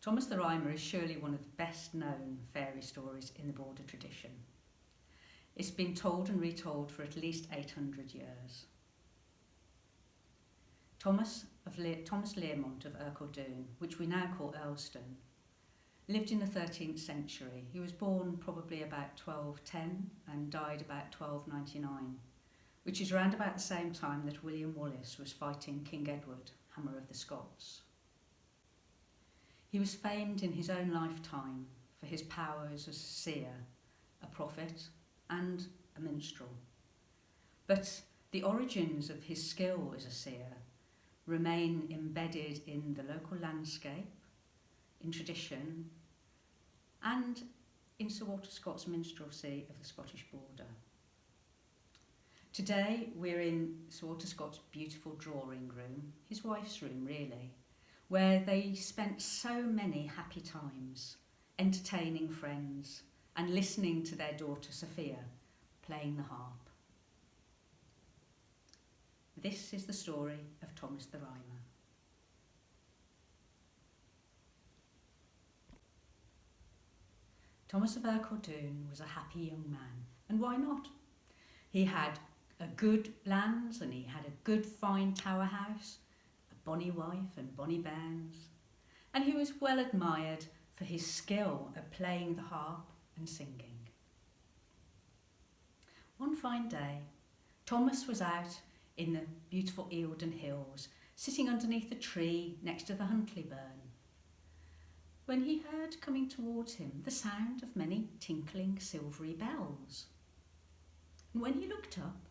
Thomas the Rhymer is surely one of the best known fairy stories in the Border tradition. It's been told and retold for at least 800 years. Thomas Learmont of Ercildoune, which we now call Eildon, lived in the 13th century. He was born probably about 1210 and died about 1299, which is around about the same time that William Wallace was fighting King Edward, Hammer of the Scots. He was famed in his own lifetime for his powers as a seer, a prophet, and a minstrel. But the origins of his skill as a seer remain embedded in the local landscape, in tradition, and in Sir Walter Scott's minstrelsy of the Scottish border. Today we're in Sir Walter Scott's beautiful drawing room, his wife's room really, where they spent so many happy times entertaining friends and listening to their daughter Sophia playing the harp. This is the story of Thomas the Rhymer. Thomas of Ercildoune was a happy young man, and why not? He had a good lands and he had a good fine tower house, a bonny wife and bonny bairns, and he was well admired for his skill at playing the harp and singing. One fine day, Thomas was out in the beautiful Eildon hills, sitting underneath a tree next to the Huntly burn, when he heard coming towards him the sound of many tinkling silvery bells. And when he looked up,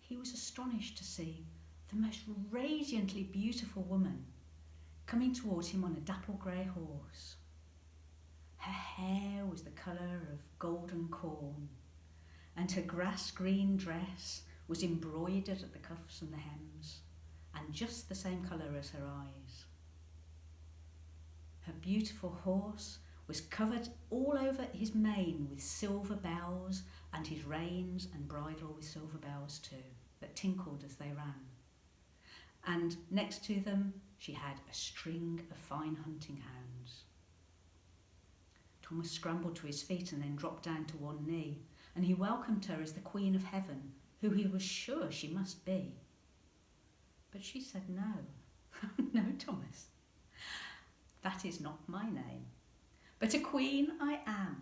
he was astonished to see the most radiantly beautiful woman coming towards him on a dapple grey horse. Her hair was the colour of golden corn, and her grass-green dress was embroidered at the cuffs and the hems, and just the same colour as her eyes. Her beautiful horse was covered all over his mane with silver bells, and his reins and bridle with silver bells too, that tinkled as they ran. And next to them she had a string of fine hunting hounds. Thomas scrambled to his feet and then dropped down to one knee, and he welcomed her as the Queen of Heaven, who he was sure she must be. But she said no. No, Thomas, that is not my name, but a queen I am,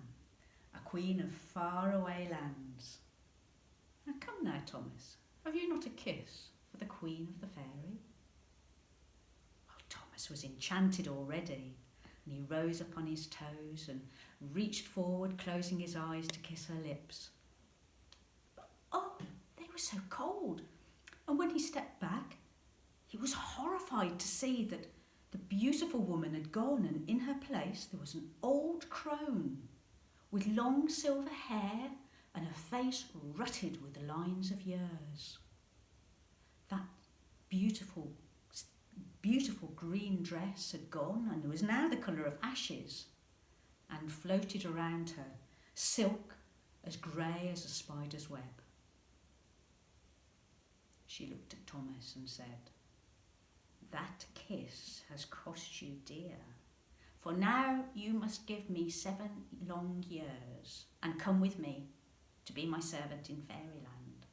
a queen of faraway lands. Now come now, Thomas, have you not a kiss for the Queen of the Fairy? Well, Thomas was enchanted already, and he rose up on his toes and reached forward, closing his eyes to kiss her lips. But, oh, they were so cold, and when he stepped back, he was horrified to see that the beautiful woman had gone, and in her place there was an old crone with long silver hair and a face rutted with the lines of years. That beautiful green dress had gone and was now the colour of ashes, and floated around her silk as grey as a spider's web. She looked at Thomas and said, "That kiss has cost you dear, for now you must give me 7 long years and come with me to be my servant in fairyland."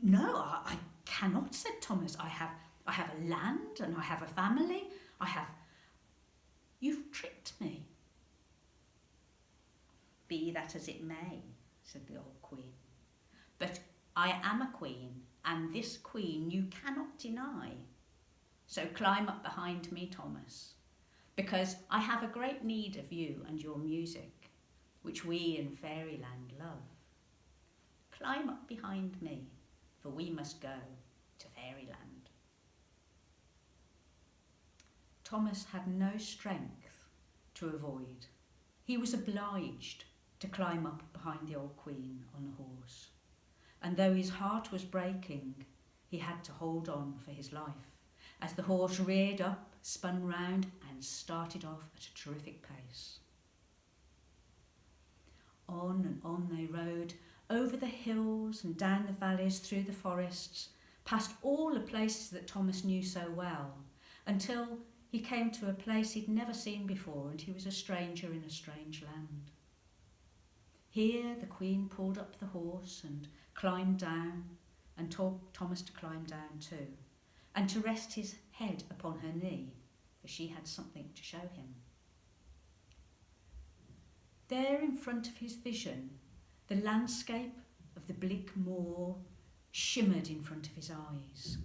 "No, I cannot," said Thomas. I have a land and I have a family. You've tricked me." "Be that as it may," said the old queen, "but I am a queen, and this queen you cannot deny. So climb up behind me, Thomas, because I have a great need of you and your music, which we in fairyland love. Climb up behind me, for we must go to fairyland." Thomas had no strength to avoid. He was obliged to climb up behind the old queen on the horse, and though his heart was breaking, he had to hold on for his life as the horse reared up, spun round, and started off at a terrific pace. On and on they rode, over the hills and down the valleys, through the forests, past all the places that Thomas knew so well, until he came to a place he'd never seen before, and he was a stranger in a strange land. Here the Queen pulled up the horse and climbed down, and told Thomas to climb down too, and to rest his head upon her knee, for she had something to show him. There in front of his vision, the landscape of the bleak moor shimmered in front of his eyes,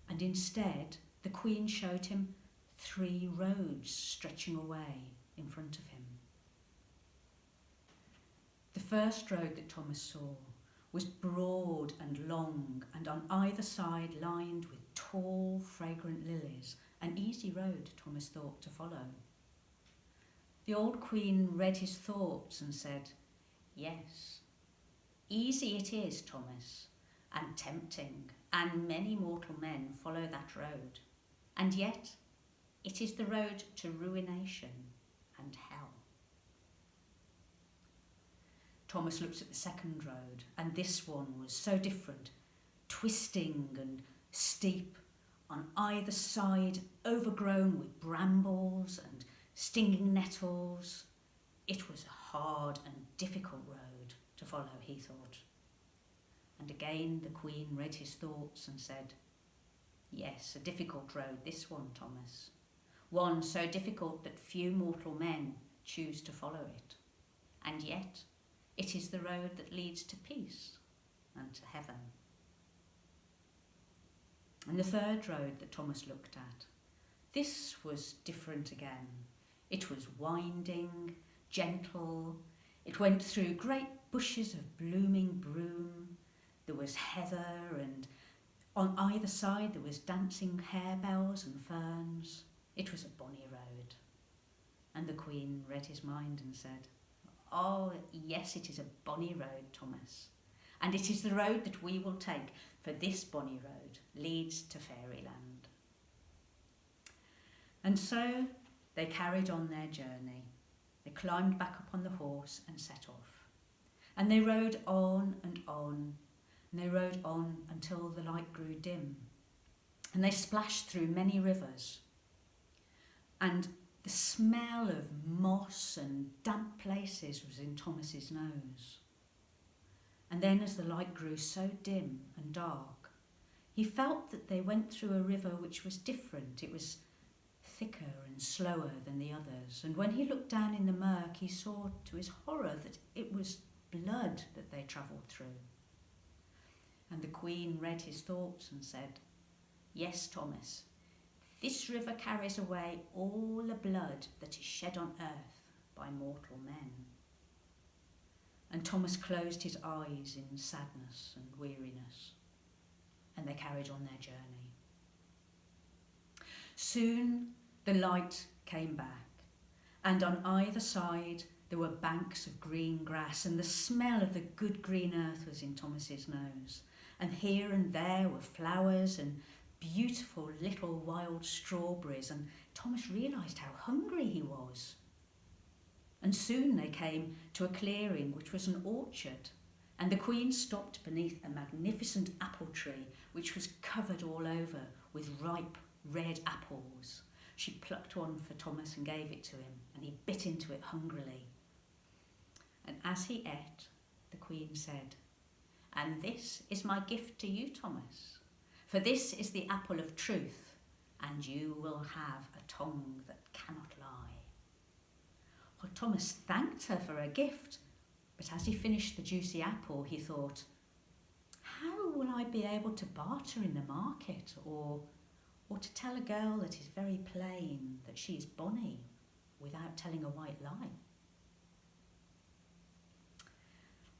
and instead the Queen showed him 3 roads stretching away in front of him. The first road that Thomas saw was broad and long, and on either side lined with tall, fragrant lilies, an easy road, Thomas thought, to follow. The old Queen read his thoughts and said, "Yes, easy it is, Thomas, and tempting, and many mortal men follow that road, and yet it is the road to ruination and hell." Thomas looked at the second road, and this one was so different, twisting and steep, on either side overgrown with brambles and stinging nettles. It was a hard and difficult road to follow, he thought. And again the Queen read his thoughts and said, "Yes, a difficult road, this one, Thomas. One so difficult that few mortal men choose to follow it. And yet it is the road that leads to peace and to heaven." And the third road that Thomas looked at, this was different again. It was winding, gentle. It went through great bushes of blooming broom. There was heather, and on either side there was dancing harebells and ferns. It was a bonny road. And the Queen read his mind and said, "Oh, yes, it is a bonny road, Thomas. And it is the road that we will take, for this bonny road leads to fairyland." And so they carried on their journey. They climbed back upon the horse and set off. And they rode on and on, and they rode on until the light grew dim. And they splashed through many rivers. And the smell of moss and damp places was in Thomas's nose. And then as the light grew so dim and dark, he felt that they went through a river which was different. It was thicker and slower than the others. And when he looked down in the murk, he saw to his horror that it was blood that they travelled through. And the Queen read his thoughts and said, "Yes, Thomas, this river carries away all the blood that is shed on earth by mortal men." And Thomas closed his eyes in sadness and weariness, and they carried on their journey. Soon the light came back, and on either side there were banks of green grass, and the smell of the good green earth was in Thomas's nose. And here and there were flowers and beautiful little wild strawberries, and Thomas realised how hungry he was. And soon they came to a clearing which was an orchard, and the Queen stopped beneath a magnificent apple tree which was covered all over with ripe red apples. She plucked one for Thomas and gave it to him, and he bit into it hungrily. And as he ate, the Queen said, "And this is my gift to you, Thomas, for this is the apple of truth, and you will have a tongue that cannot lie." Well, Thomas thanked her for her gift, but as he finished the juicy apple, he thought, "How will I be able to barter in the market, or to tell a girl that is very plain that she is bonny without telling a white lie?"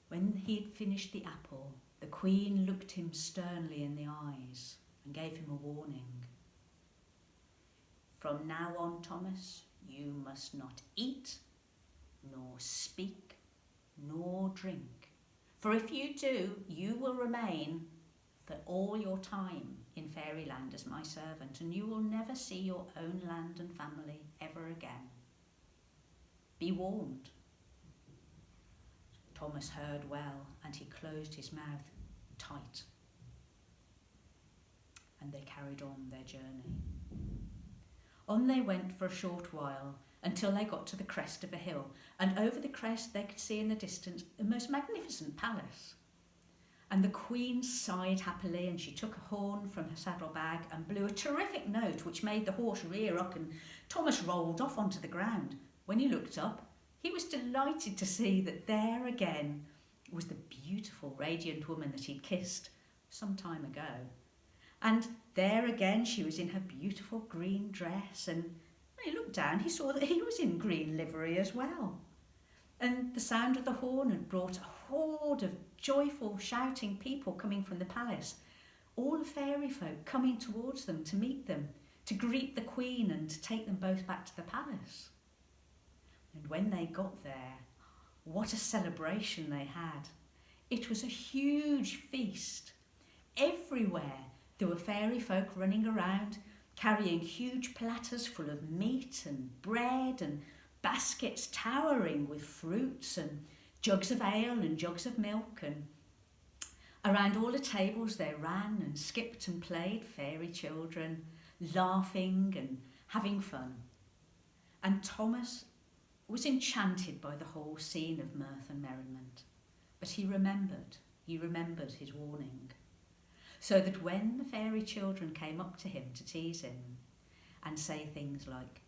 When he had finished the apple, the Queen looked him sternly in the eyes and gave him a warning. "From now on, Thomas, you must not eat, nor speak, nor drink. For if you do, you will remain for all your time in fairyland as my servant, and you will never see your own land and family ever again. Be warned." Thomas heard well, and he closed his mouth tight. And they carried on their journey. On they went for a short while, until they got to the crest of a hill, and over the crest they could see in the distance a most magnificent palace. And the Queen sighed happily, and she took a horn from her saddlebag and blew a terrific note which made the horse rear up, and Thomas rolled off onto the ground. When he looked up, he was delighted to see that there again was the beautiful, radiant woman that he'd kissed some time ago. And there again she was in her beautiful green dress, and when he looked down he saw that he was in green livery as well. And the sound of the horn had brought a horde of joyful, shouting people coming from the palace, all the fairy folk coming towards them to meet them, to greet the Queen and to take them both back to the palace. And when they got there, what a celebration they had. It was a huge feast. Everywhere there were fairy folk running around, carrying huge platters full of meat and bread, and baskets towering with fruits, and jugs of ale and jugs of milk. And around all the tables they ran and skipped and played, fairy children, laughing and having fun. And Thomas was enchanted by the whole scene of mirth and merriment. But he remembered his warning, so that when the fairy children came up to him to tease him and say things like,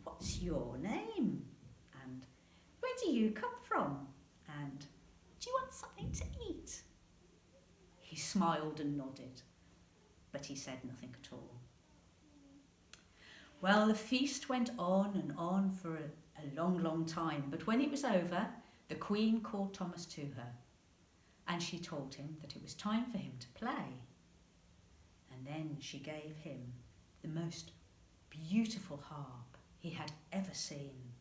"What's your name?" and "Where do you come from?" and "Do you want something to eat?" he smiled and nodded, but he said nothing at all. Well, the feast went on and on for a long, long time, but when it was over, the Queen called Thomas to her, and she told him that it was time for him to play. And then she gave him the most beautiful harp he had ever seen.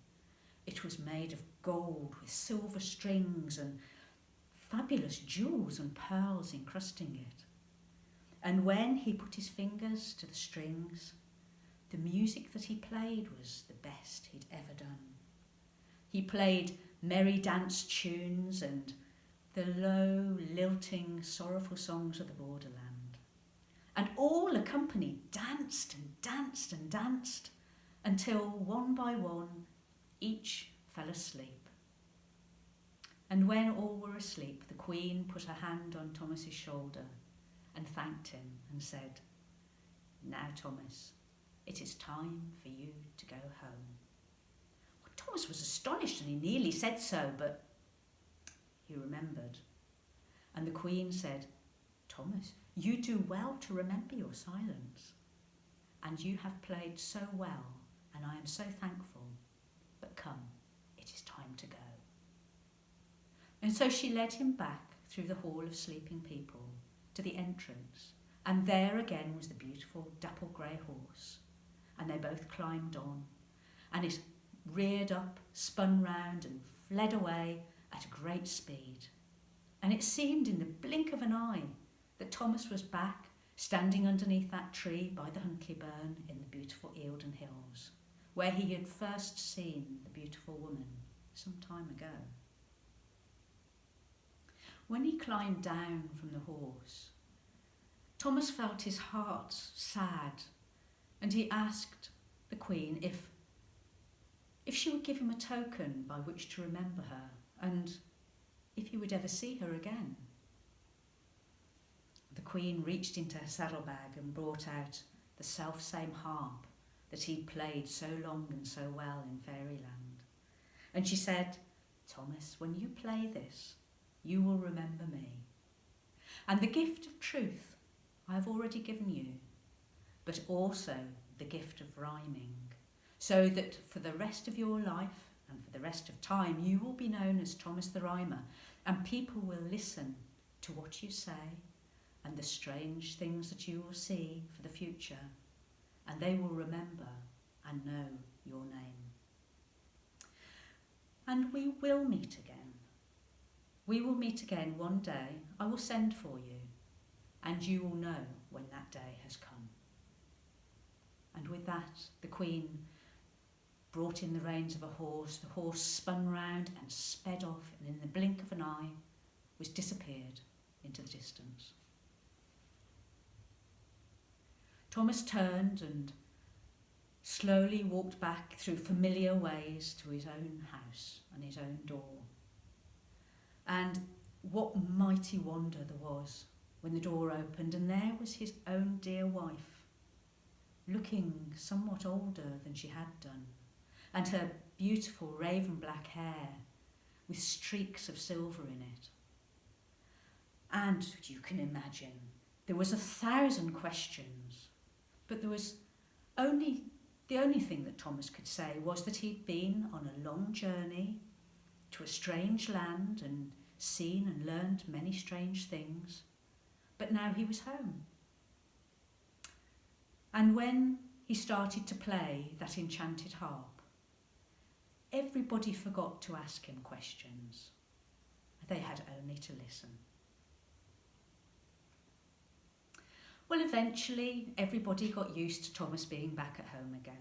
It was made of gold with silver strings and fabulous jewels and pearls encrusting it. And when he put his fingers to the strings, the music that he played was the best he'd ever done. He played merry dance tunes and the low, lilting, sorrowful songs of the borderland. And all the company danced and danced and danced until one by one each fell asleep. And when all were asleep, the Queen put her hand on Thomas's shoulder and thanked him and said, "Now, Thomas, it is time for you to go home." Well, Thomas was astonished and he nearly said so, but he remembered. And the Queen said, "Thomas, you do well to remember your silence, and you have played so well, and I am so thankful. But come, it is time to go." And so she led him back through the hall of sleeping people to the entrance, and there again was the beautiful dapple grey horse, and they both climbed on, and it reared up, spun round and fled away at a great speed. And it seemed in the blink of an eye that Thomas was back, standing underneath that tree by the Huntley Burn in the beautiful Eildon hills, where he had first seen the beautiful woman some time ago. When he climbed down from the horse, Thomas felt his heart sad, and he asked the Queen if she would give him a token by which to remember her, and if he would ever see her again. The Queen reached into her saddlebag and brought out the self-same harp that he'd played so long and so well in fairyland. And she said, "Thomas, when you play this, you will remember me. And the gift of truth I have already given you, but also the gift of rhyming, so that for the rest of your life and for the rest of time you will be known as Thomas the Rhymer, and people will listen to what you say and the strange things that you will see for the future, and they will remember and know your name. And we will meet again. We will meet again one day. I will send for you, and you will know when that day has come." And with that, the Queen brought in the reins of a horse. The horse spun round and sped off, and in the blink of an eye was disappeared into the distance. Thomas turned and slowly walked back through familiar ways to his own house and his own door. And what mighty wonder there was when the door opened, and there was his own dear wife, looking somewhat older than she had done, and her beautiful raven black hair with streaks of silver in it. And you can imagine, there was 1,000 questions, but there was the only thing that Thomas could say was that he'd been on a long journey to a strange land and seen and learned many strange things, but now he was home. And when he started to play that enchanted harp, everybody forgot to ask him questions. They had only to listen. Well, eventually everybody got used to Thomas being back at home again.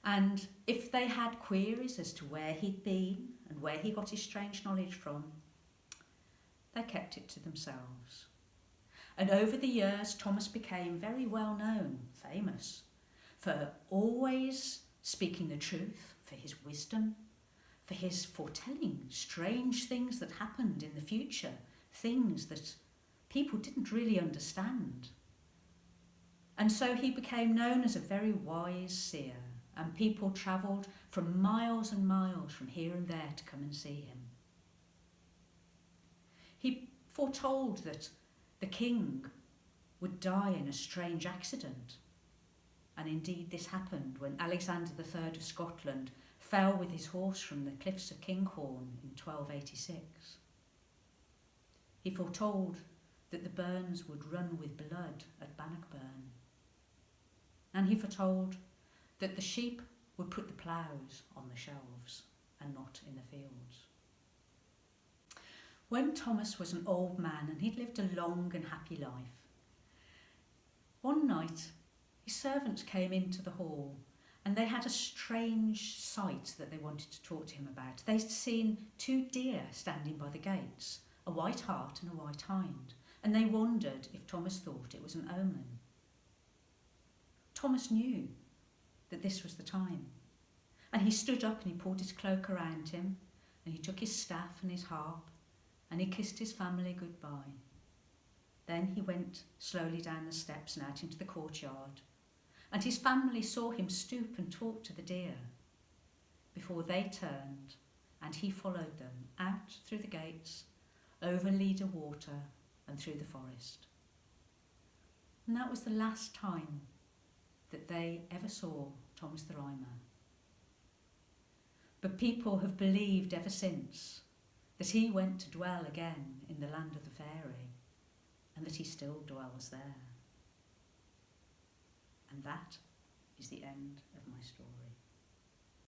And if they had queries as to where he'd been and where he got his strange knowledge from, they kept it to themselves. And over the years, Thomas became very well known, famous, for always speaking the truth, for his wisdom, for his foretelling strange things that happened in the future, things that people didn't really understand. And so he became known as a very wise seer, and people travelled from miles and miles from here and there to come and see him. He foretold that the king would die in a strange accident, and indeed this happened when Alexander III of Scotland fell with his horse from the cliffs of Kinghorn in 1286. He foretold that the burns would run with blood at Bannockburn, and he foretold that the sheep would put the ploughs on the shelves and not in the fields. When Thomas was an old man and he'd lived a long and happy life, one night his servants came into the hall and they had a strange sight that they wanted to talk to him about. They'd seen 2 deer standing by the gates, a white hart and a white hind, and they wondered if Thomas thought it was an omen. Thomas knew that this was the time, and he stood up and he pulled his cloak around him, and he took his staff and his harp, and he kissed his family goodbye. Then he went slowly down the steps and out into the courtyard, and his family saw him stoop and talk to the deer before they turned, and he followed them out through the gates, over Leader Water and through the forest. And that was the last time that they ever saw Thomas the Rhymer. But people have believed ever since that he went to dwell again in the land of the fairy, and that he still dwells there. And that is the end of my story.